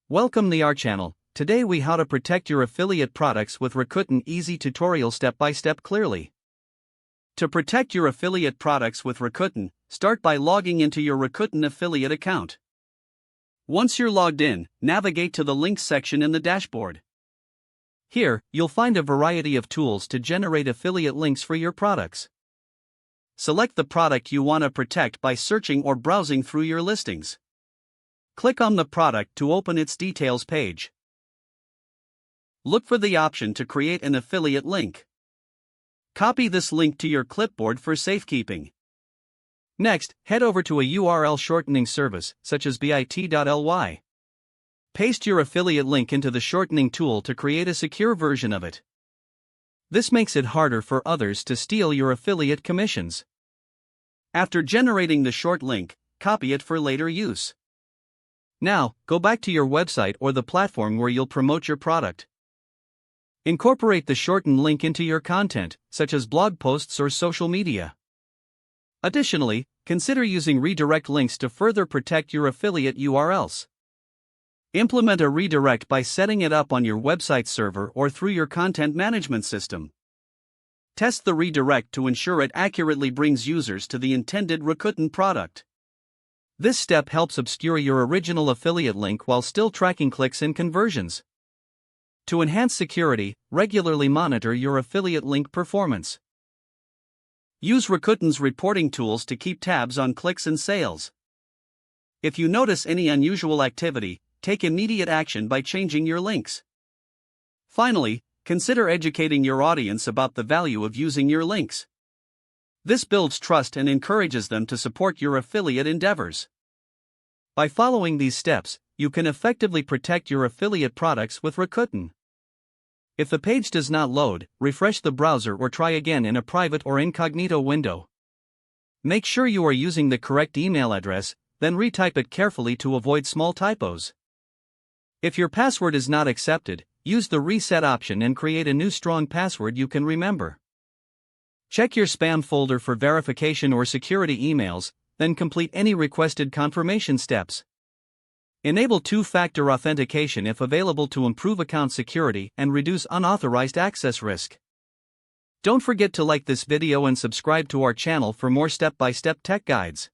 Welcome to our channel. Today we how to protect your affiliate products with Rakuten easy tutorial step by step clearly. To protect your affiliate products with Rakuten, start by logging into your Rakuten affiliate account. Once you're logged in, navigate to the links section in the dashboard. Here, you'll find a variety of tools to generate affiliate links for your products. Select the product you want to protect by searching or browsing through your listings. Click on the product to open its details page. Look for the option to create an affiliate link. Copy this link to your clipboard for safekeeping. Next, head over to a URL shortening service, such as bit.ly. Paste your affiliate link into the shortening tool to create a secure version of it. This makes it harder for others to steal your affiliate commissions. After generating the short link, copy it for later use. Now, go back to your website or the platform where you'll promote your product. Incorporate the shortened link into your content, such as blog posts or social media. Additionally, consider using redirect links to further protect your affiliate URLs. Implement a redirect by setting it up on your website server or through your content management system. Test the redirect to ensure it accurately brings users to the intended Rakuten product. This step helps obscure your original affiliate link while still tracking clicks and conversions. To enhance security, regularly monitor your affiliate link performance. Use Rakuten's reporting tools to keep tabs on clicks and sales. If you notice any unusual activity, take immediate action by changing your links. Finally, consider educating your audience about the value of using your links. This builds trust and encourages them to support your affiliate endeavors. By following these steps, you can effectively protect your affiliate products with Rakuten. If the page does not load, refresh the browser or try again in a private or incognito window. Make sure you are using the correct email address, then retype it carefully to avoid small typos. If your password is not accepted, use the reset option and create a new strong password you can remember. Check your spam folder for verification or security emails, then complete any requested confirmation steps. Enable two-factor authentication if available to improve account security and reduce unauthorized access risk. Don't forget to like this video and subscribe to our channel for more step-by-step tech guides.